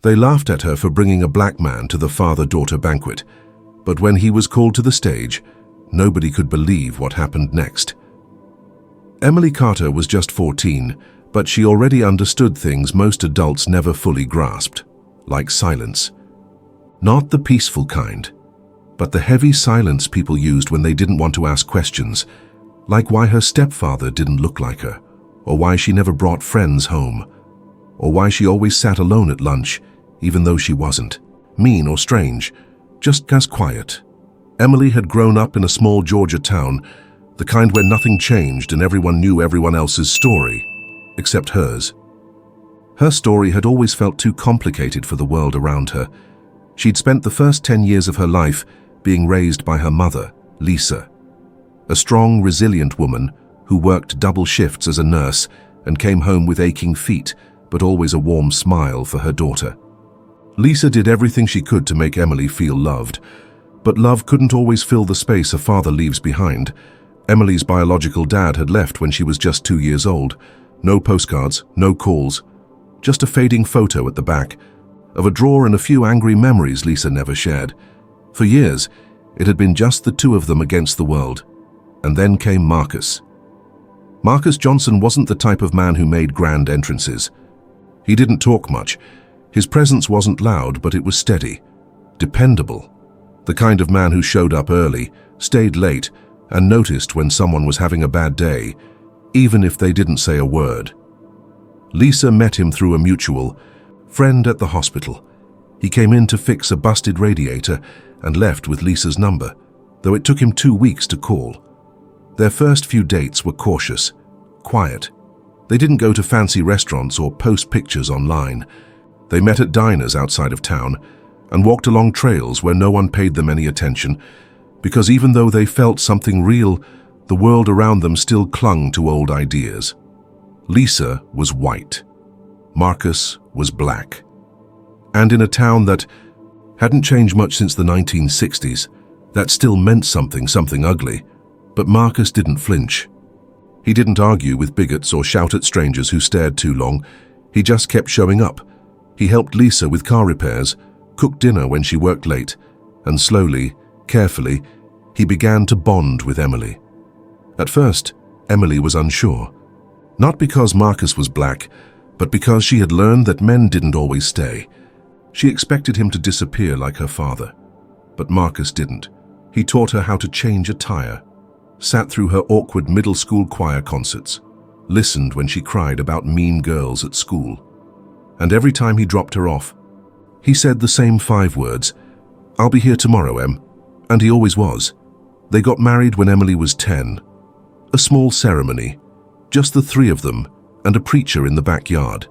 They laughed at her for bringing a black man to the father-daughter banquet, but when he was called to the stage, nobody could believe what happened next. Emily Carter was just 14, but she already understood things most adults never fully grasped, like silence. Not the peaceful kind, but the heavy silence people used when they didn't want to ask questions, like why her stepfather didn't look like her, or why she never brought friends home, or why she always sat alone at lunch, even though she wasn't mean or strange, just as quiet. Emily had grown up in a small Georgia town, the kind where nothing changed and everyone knew everyone else's story, except hers. Her story had always felt too complicated for the world around her. She'd spent the first 10 years of her life being raised by her mother, Lisa, a strong, resilient woman who worked double shifts as a nurse and came home with aching feet, but always a warm smile for her daughter. Lisa did everything she could to make Emily feel loved, but love couldn't always fill the space a father leaves behind. Emily's biological dad had left when she was just 2 years old. No postcards, no calls, just a fading photo at the back of a drawer and a few angry memories Lisa never shared. For years, it had been just the two of them against the world. And then came Marcus. Marcus Johnson wasn't the type of man who made grand entrances. He didn't talk much. His presence wasn't loud, but it was steady, dependable. The kind of man who showed up early, stayed late, and noticed when someone was having a bad day, even if they didn't say a word. Lisa met him through a mutual friend at the hospital. He came in to fix a busted radiator and left with Lisa's number, though it took him 2 weeks to call. Their first few dates were cautious, quiet. They didn't go to fancy restaurants or post pictures online. They met at diners outside of town and walked along trails where no one paid them any attention, because even though they felt something real, the world around them still clung to old ideas. Lisa was white. Marcus was black. And in a town that hadn't changed much since the 1960s, that still meant something ugly. But Marcus didn't flinch. He didn't argue with bigots or shout at strangers who stared too long. He just kept showing up. He helped Lisa with car repairs, cooked dinner when she worked late, and slowly, carefully, he began to bond with Emily. At first, Emily was unsure. Not because Marcus was black, but because she had learned that men didn't always stay. She expected him to disappear like her father. But Marcus didn't. He taught her how to change a tire, sat through her awkward middle school choir concerts, listened when she cried about mean girls at school. And every time he dropped her off, he said the same 5 words, "I'll be here tomorrow, Em." And he always was. They got married when Emily was 10. A small ceremony, just the 3 of them and a preacher in the backyard.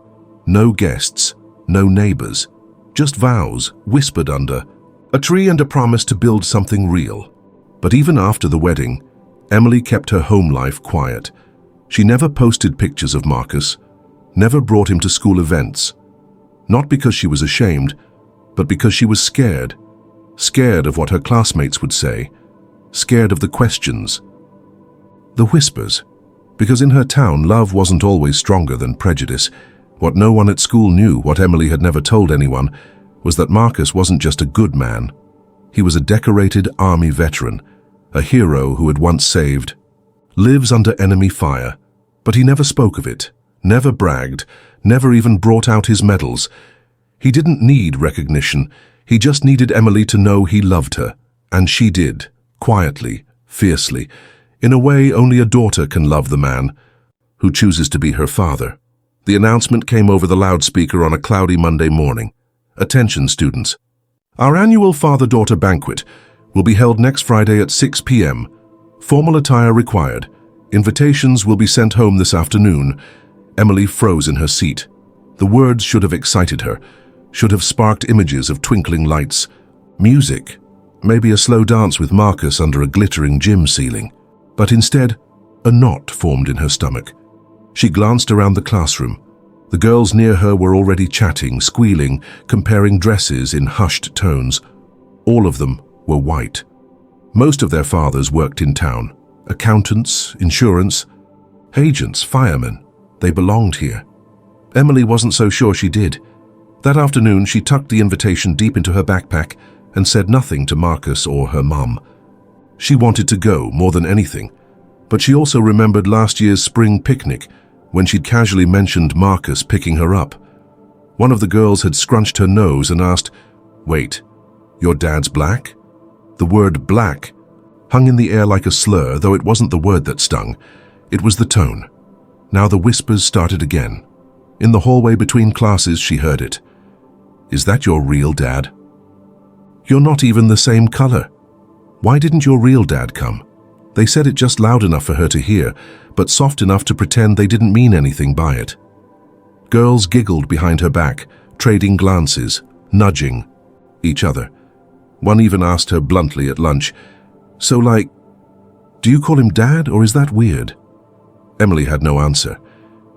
No guests, no neighbors, just vows whispered under a tree and a promise to build something real. But even after the wedding, Emily kept her home life quiet. She never posted pictures of Marcus, never brought him to school events. Not because she was ashamed, but because she was scared. Scared of what her classmates would say, scared of the questions, the whispers. Because in her town, love wasn't always stronger than prejudice. What no one at school knew, what Emily had never told anyone, was that Marcus wasn't just a good man. He was a decorated army veteran, a hero who had once saved lives under enemy fire. But he never spoke of it, never bragged, never even brought out his medals. He didn't need recognition. He just needed Emily to know he loved her. And she did, quietly, fiercely, in a way only a daughter can love the man who chooses to be her father. The announcement came over the loudspeaker on a cloudy Monday morning. Attention, students. Our annual father-daughter banquet will be held next Friday at 6 p.m. Formal attire required. Invitations will be sent home this afternoon. Emily froze in her seat. The words should have excited her, should have sparked images of twinkling lights, music, maybe a slow dance with Marcus under a glittering gym ceiling. But instead, a knot formed in her stomach. She glanced around the classroom. The girls near her were already chatting, squealing, comparing dresses in hushed tones. All of them were white. Most of their fathers worked in town. Accountants, insurance, agents, firemen. They belonged here. Emily wasn't so sure she did. That afternoon, she tucked the invitation deep into her backpack and said nothing to Marcus or her mum. She wanted to go more than anything, but she also remembered last year's spring picnic when she'd casually mentioned Marcus picking her up. One of the girls had scrunched her nose and asked, "Wait, your dad's black?" The word black hung in the air like a slur, though it wasn't the word that stung. It was the tone. Now the whispers started again. In the hallway between classes, she heard it. "Is that your real dad? You're not even the same color. Why didn't your real dad come?" They said it just loud enough for her to hear, but soft enough to pretend they didn't mean anything by it. Girls giggled behind her back, trading glances, nudging each other. One even asked her bluntly at lunch, "So like, do you call him dad or is that weird?" Emily had no answer.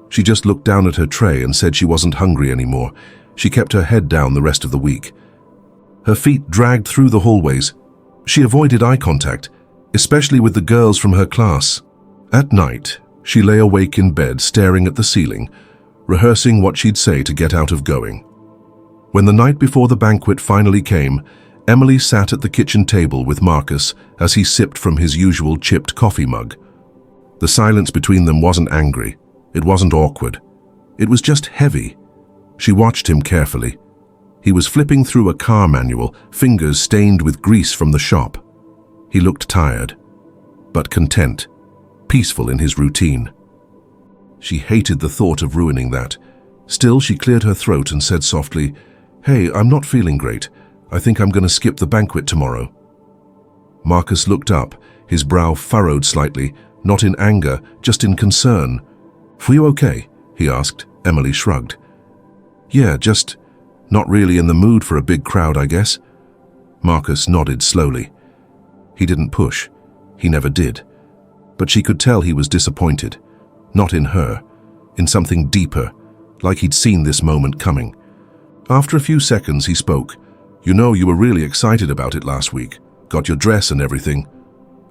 She just looked down at her tray and said she wasn't hungry anymore. She kept her head down the rest of the week. Her feet dragged through the hallways. She avoided eye contact, especially with the girls from her class. At night, she lay awake in bed staring at the ceiling, rehearsing what she'd say to get out of going. When the night before the banquet finally came, Emily sat at the kitchen table with Marcus as he sipped from his usual chipped coffee mug. The silence between them wasn't angry. It wasn't awkward. It was just heavy. She watched him carefully. He was flipping through a car manual, fingers stained with grease from the shop. He looked tired, but content, peaceful in his routine. She hated the thought of ruining that. Still, she cleared her throat and said softly, "Hey, I'm not feeling great. I think I'm going to skip the banquet tomorrow." Marcus looked up, his brow furrowed slightly, not in anger, just in concern. "Were you okay?" he asked. Emily shrugged. "Yeah, just not really in the mood for a big crowd, I guess." Marcus nodded slowly. He didn't push. He never did. But she could tell he was disappointed. Not in her, in something deeper, like he'd seen this moment coming. After a few seconds, he spoke. "You know, you were really excited about it last week. Got your dress and everything."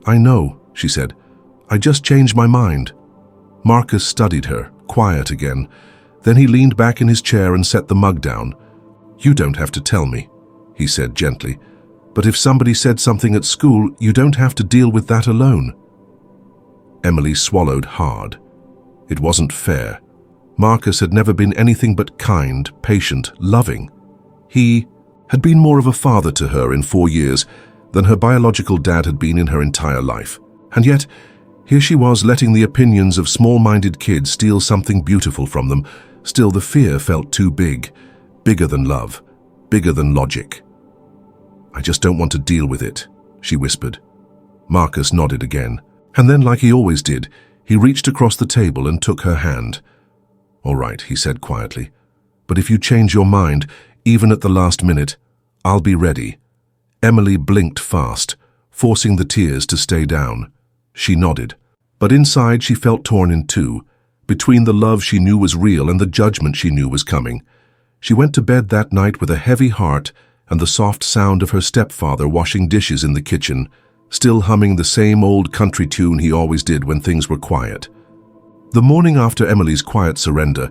"I know," she said. "I just changed my mind." Marcus studied her, quiet again. Then he leaned back in his chair and set the mug down. "You don't have to tell me," he said gently. "But if somebody said something at school, you don't have to deal with that alone." Emily swallowed hard. It wasn't fair. Marcus had never been anything but kind, patient, loving. He had been more of a father to her in 4 years than her biological dad had been in her entire life. And yet, here she was letting the opinions of small-minded kids steal something beautiful from them. Still, the fear felt too big, bigger than love, bigger than logic. "I just don't want to deal with it," she whispered. Marcus nodded again, and then, like he always did, he reached across the table and took her hand. "All right," he said quietly, "but if you change your mind, even at the last minute, I'll be ready." Emily blinked fast, forcing the tears to stay down. She nodded, but inside she felt torn in two, between the love she knew was real and the judgment she knew was coming. She went to bed that night with a heavy heart and the soft sound of her stepfather washing dishes in the kitchen, still humming the same old country tune he always did when things were quiet. The morning after Emily's quiet surrender,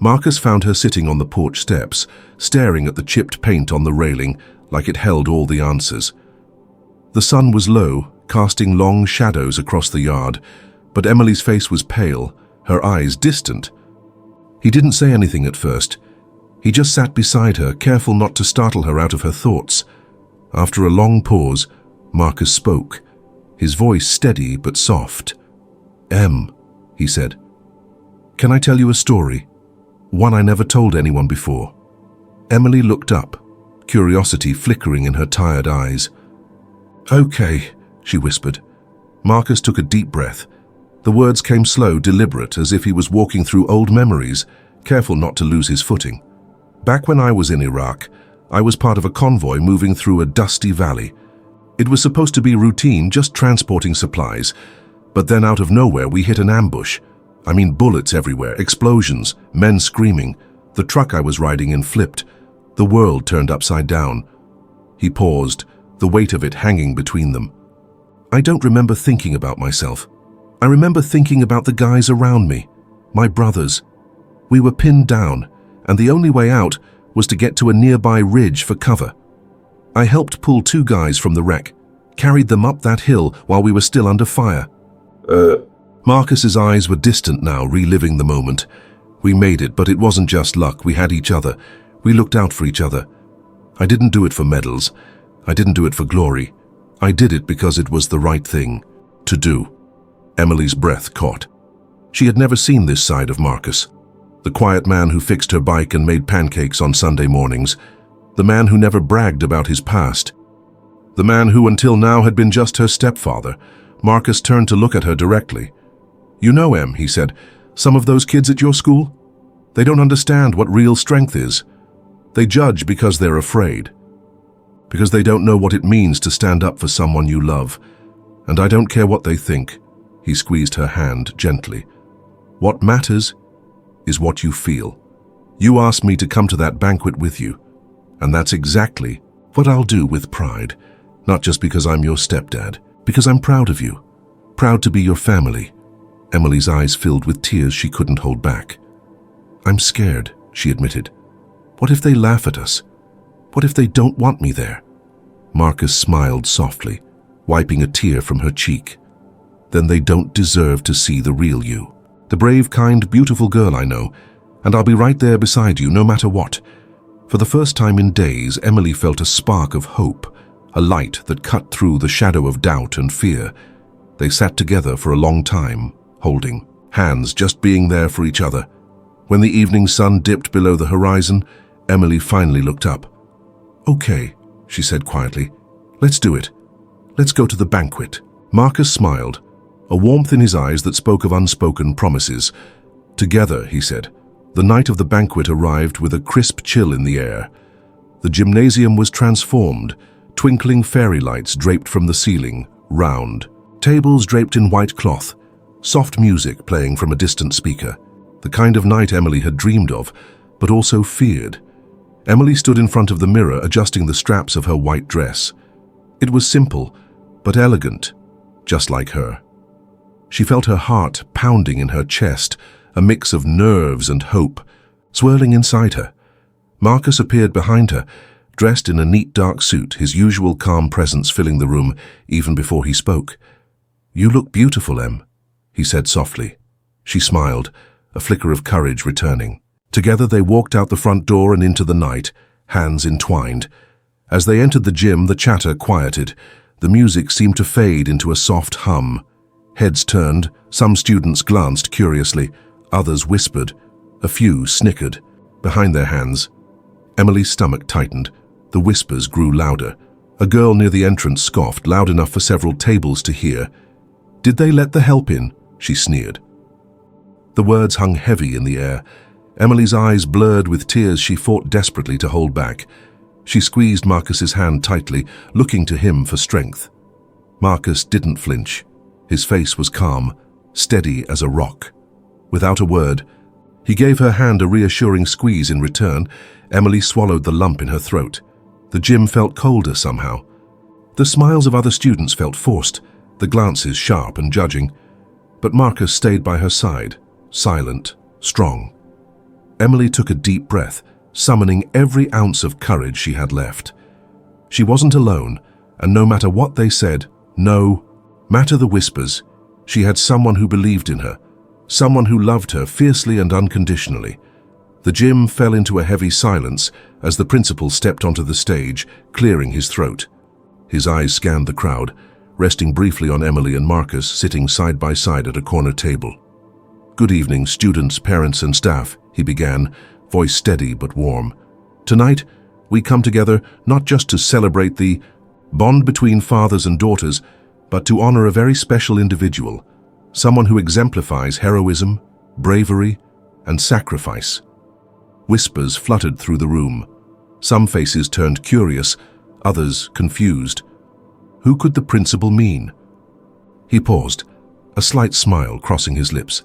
Marcus found her sitting on the porch steps, staring at the chipped paint on the railing like it held all the answers. The sun was low, casting long shadows across the yard, but Emily's face was pale, her eyes distant. He didn't say anything at first. He just sat beside her, careful not to startle her out of her thoughts. After a long pause, Marcus spoke, his voice steady but soft. "Em," he said, "can I tell you a story? One I never told anyone before." Emily looked up, curiosity flickering in her tired eyes. "Okay," she whispered. Marcus took a deep breath. The words came slow, deliberate, as if he was walking through old memories, careful not to lose his footing. "Back when I was in Iraq, I was part of a convoy moving through a dusty valley. It was supposed to be routine, just transporting supplies. But then out of nowhere, we hit an ambush. I mean, bullets everywhere, explosions, men screaming. The truck I was riding in flipped. The world turned upside down." He paused, the weight of it hanging between them. "I don't remember thinking about myself. I remember thinking about the guys around me, my brothers. We were pinned down, and the only way out was to get to a nearby ridge for cover. I helped pull 2 guys from the wreck, carried them up that hill while we were still under fire. Marcus's eyes were distant now, reliving the moment. We made it, but it wasn't just luck. We had each other. We looked out for each other. I didn't do it for medals. I didn't do it for glory. I did it because it was the right thing to do. Emily's breath caught. She had never seen this side of Marcus. The quiet man who fixed her bike and made pancakes on Sunday mornings. The man who never bragged about his past. The man who until now had been just her stepfather. Marcus turned to look at her directly. "You know, Em," he said, "some of those kids at your school? They don't understand what real strength is. They judge because they're afraid. Because they don't know what it means to stand up for someone you love. And I don't care what they think." He squeezed her hand gently. "What matters is what you feel. You asked me to come to that banquet with you. And that's exactly what I'll do with pride. Not just because I'm your stepdad, because I'm proud of you. Proud to be your family." Emily's eyes filled with tears she couldn't hold back. "I'm scared," she admitted. "What if they laugh at us? What if they don't want me there?" Marcus smiled softly, wiping a tear from her cheek. "Then they don't deserve to see the real you. The brave, kind, beautiful girl I know, and I'll be right there beside you no matter what." For the first time in days, Emily felt a spark of hope, a light that cut through the shadow of doubt and fear. They sat together for a long time, holding hands, just being there for each other. When the evening sun dipped below the horizon, Emily finally looked up. "Okay," she said quietly. "Let's do it. Let's go to the banquet." Marcus smiled, a warmth in his eyes that spoke of unspoken promises. "Together," he said. The night of the banquet arrived with a crisp chill in the air. The gymnasium was transformed, twinkling fairy lights draped from the ceiling, round. Tables draped in white cloth, soft music playing from a distant speaker. The kind of night Emily had dreamed of, but also feared. Emily stood in front of the mirror, adjusting the straps of her white dress. It was simple, but elegant, just like her. She felt her heart pounding in her chest, a mix of nerves and hope, swirling inside her. Marcus appeared behind her, dressed in a neat dark suit, his usual calm presence filling the room even before he spoke. "You look beautiful, Em," he said softly. She smiled, a flicker of courage returning. Together they walked out the front door and into the night, hands entwined. As they entered the gym, the chatter quieted. The music seemed to fade into a soft hum. Heads turned, some students glanced curiously, others whispered, a few snickered. Behind their hands, Emily's stomach tightened. The whispers grew louder. A girl near the entrance scoffed, loud enough for several tables to hear. "Did they let the help in?" she sneered. The words hung heavy in the air. Emily's eyes blurred with tears she fought desperately to hold back. She squeezed Marcus's hand tightly, looking to him for strength. Marcus didn't flinch. His face was calm, steady as a rock. Without a word, he gave her hand a reassuring squeeze in return. Emily swallowed the lump in her throat. The gym felt colder somehow. The smiles of other students felt forced, the glances sharp and judging. But Marcus stayed by her side, silent, strong. Emily took a deep breath, summoning every ounce of courage she had left. She wasn't alone, and no matter what they said, no matter the whispers, she had someone who believed in her, someone who loved her fiercely and unconditionally. The gym fell into a heavy silence as the principal stepped onto the stage, clearing his throat. His eyes scanned the crowd, resting briefly on Emily and Marcus sitting side by side at a corner table. "Good evening, students, parents, and staff," he began, voice steady but warm. "Tonight, we come together not just to celebrate the bond between fathers and daughters, but to honor a very special individual, someone who exemplifies heroism, bravery, and sacrifice." Whispers fluttered through the room. Some faces turned curious, others confused. Who could the principal mean? He paused, a slight smile crossing his lips.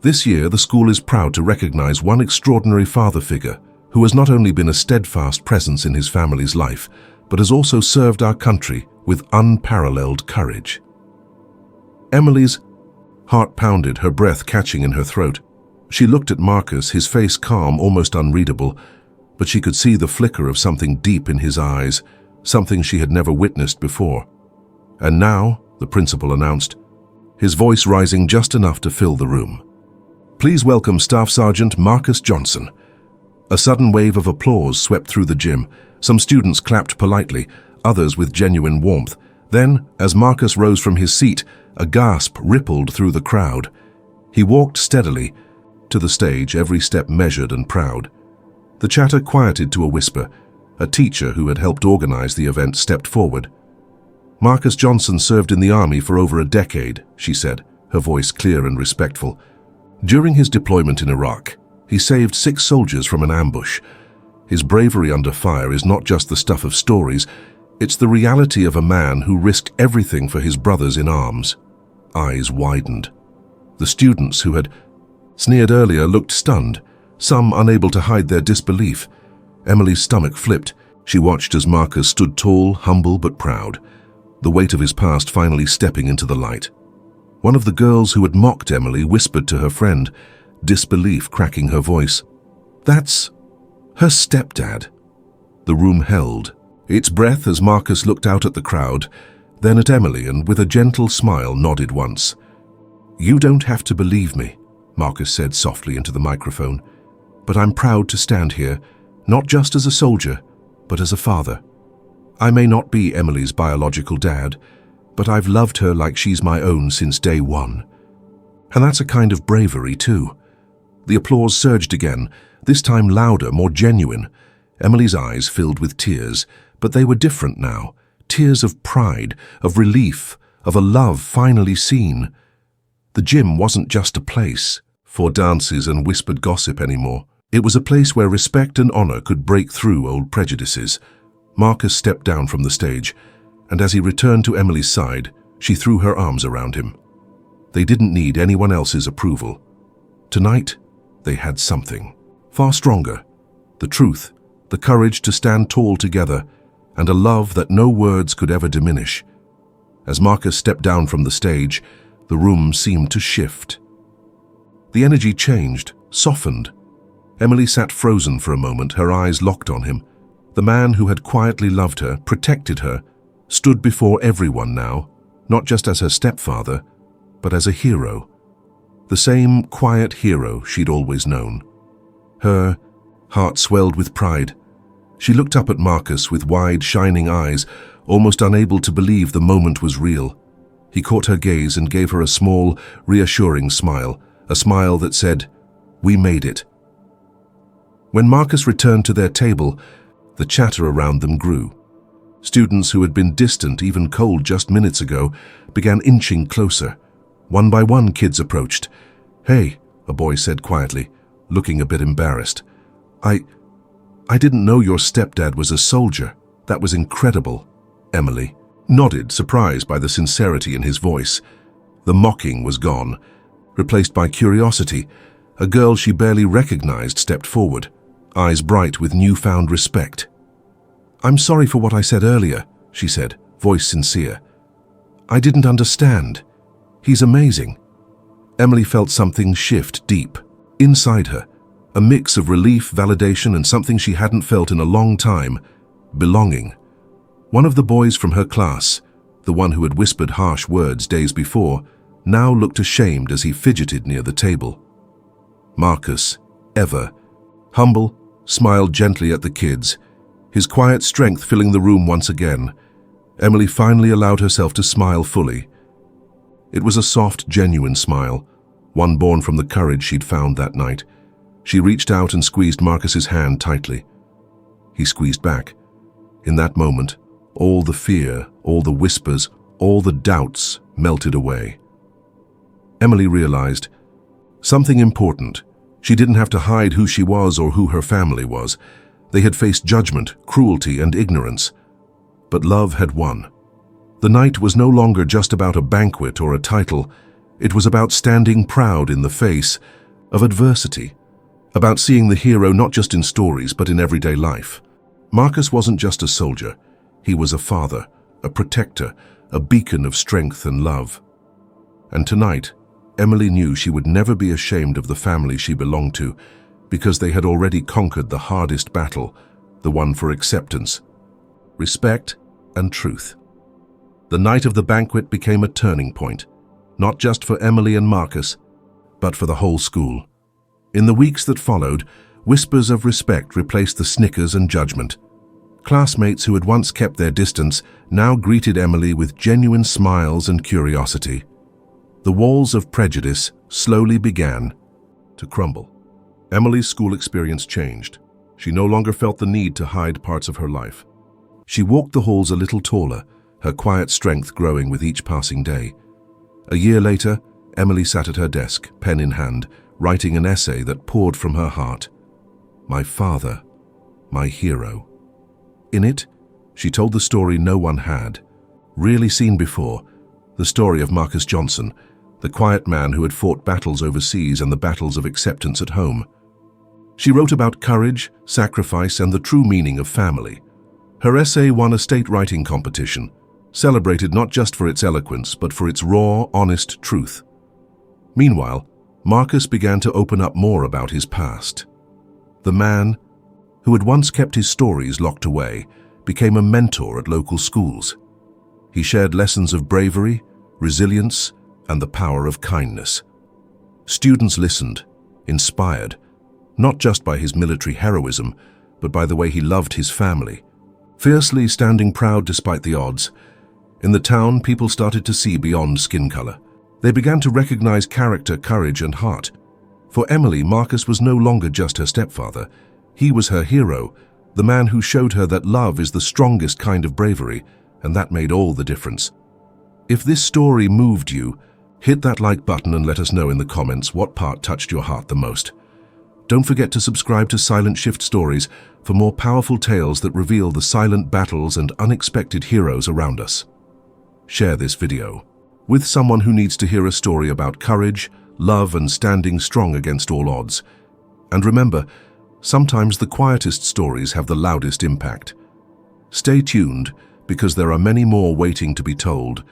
This year, the school is proud to recognize one extraordinary father figure who has not only been a steadfast presence in his family's life, but has also served our country with unparalleled courage. Emily's heart pounded, her breath catching in her throat. She looked at Marcus, his face calm, almost unreadable, but she could see the flicker of something deep in his eyes, something she had never witnessed before. "And now," the principal announced, his voice rising just enough to fill the room, "please welcome Staff Sergeant Marcus Johnson." A sudden wave of applause swept through the gym. Some students clapped politely, others with genuine warmth. Then, as Marcus rose from his seat, a gasp rippled through the crowd. He walked steadily to the stage, every step measured and proud. The chatter quieted to a whisper. A teacher who had helped organize the event stepped forward. "Marcus Johnson served in the army for over a decade," she said, her voice clear and respectful. "During his deployment in Iraq, he saved 6 soldiers from an ambush. His bravery under fire is not just the stuff of stories, it's the reality of a man who risked everything for his brothers in arms." Eyes widened. The students who had sneered earlier looked stunned, some unable to hide their disbelief. Emily's stomach flipped. She watched as Marcus stood tall, humble but proud, the weight of his past finally stepping into the light. One of the girls who had mocked Emily whispered to her friend, disbelief cracking her voice, "That's her stepdad." The room held its breath as Marcus looked out at the crowd, then at Emily, and with a gentle smile nodded once. "You don't have to believe me," Marcus said softly into the microphone, "but I'm proud to stand here, not just as a soldier, but as a father. I may not be Emily's biological dad, but I've loved her like she's my own since day one. And that's a kind of bravery too." The applause surged again, this time louder, more genuine. Emily's eyes filled with tears, but they were different now. Tears of pride, of relief, of a love finally seen. The gym wasn't just a place for dances and whispered gossip anymore. It was a place where respect and honor could break through old prejudices. Marcus stepped down from the stage, and as he returned to Emily's side, she threw her arms around him. They didn't need anyone else's approval. Tonight, they had something far stronger: the truth, the courage to stand tall together, and a love that no words could ever diminish. As Marcus stepped down from the stage, the room seemed to shift. The energy changed, softened. Emily sat frozen for a moment, her eyes locked on him. The man who had quietly loved her, protected her, stood before everyone now, not just as her stepfather, but as a hero. The same quiet hero she'd always known. Her heart swelled with pride. She looked up at Marcus with wide, shining eyes, almost unable to believe the moment was real. He caught her gaze and gave her a small, reassuring smile, a smile that said, "We made it." When Marcus returned to their table, the chatter around them grew. Students who had been distant, even cold just minutes ago, began inching closer. One by one, kids approached. "Hey," a boy said quietly, looking a bit embarrassed. I didn't know your stepdad was a soldier. That was incredible." Emily nodded, surprised by the sincerity in his voice. The mocking was gone, replaced by curiosity. A girl she barely recognized stepped forward, eyes bright with newfound respect. "I'm sorry for what I said earlier," she said, voice sincere. "I didn't understand. He's amazing." Emily felt something shift deep, inside her, a mix of relief, validation, and something she hadn't felt in a long time: belonging. One of the boys from her class, the one who had whispered harsh words days before, now looked ashamed as he fidgeted near the table. Marcus, ever humble, smiled gently at the kids, his quiet strength filling the room once again. Emily finally allowed herself to smile fully. It was a soft, genuine smile, one born from the courage she'd found that night. She reached out and squeezed Marcus's hand tightly. He squeezed back. In that moment, all the fear, all the whispers, all the doubts melted away. Emily realized something important. She didn't have to hide who she was or who her family was. They had faced judgment, cruelty, and ignorance. But love had won. The night was no longer just about a banquet or a title. It was about standing proud in the face of adversity, about seeing the hero not just in stories but in everyday life. Marcus wasn't just a soldier. He was a father, a protector, a beacon of strength and love. And tonight, Emily knew she would never be ashamed of the family she belonged to, because they had already conquered the hardest battle, the one for acceptance, respect, and truth. The night of the banquet became a turning point, not just for Emily and Marcus, but for the whole school. In the weeks that followed, whispers of respect replaced the snickers and judgment. Classmates who had once kept their distance now greeted Emily with genuine smiles and curiosity. The walls of prejudice slowly began to crumble. Emily's school experience changed. She no longer felt the need to hide parts of her life. She walked the halls a little taller, her quiet strength growing with each passing day. A year later, Emily sat at her desk, pen in hand, writing an essay that poured from her heart. My father, my hero. In it, she told the story no one had really seen before, the story of Marcus Johnson, the quiet man who had fought battles overseas and the battles of acceptance at home. She wrote about courage, sacrifice, and the true meaning of family. Her essay won a state writing competition, celebrated not just for its eloquence, but for its raw, honest truth. Meanwhile, Marcus began to open up more about his past. The man, who had once kept his stories locked away, became a mentor at local schools. He shared lessons of bravery, resilience, and the power of kindness. Students listened, inspired, not just by his military heroism, but by the way he loved his family. Fiercely standing proud despite the odds, in the town people started to see beyond skin color. They began to recognize character, courage, and heart. For Emily, Marcus was no longer just her stepfather. He was her hero, the man who showed her that love is the strongest kind of bravery, and that made all the difference. If this story moved you, hit that like button and let us know in the comments what part touched your heart the most. Don't forget to subscribe to Silent Shift Stories for more powerful tales that reveal the silent battles and unexpected heroes around us. Share this video with someone who needs to hear a story about courage, love, and standing strong against all odds. And remember, sometimes the quietest stories have the loudest impact. Stay tuned, because there are many more waiting to be told.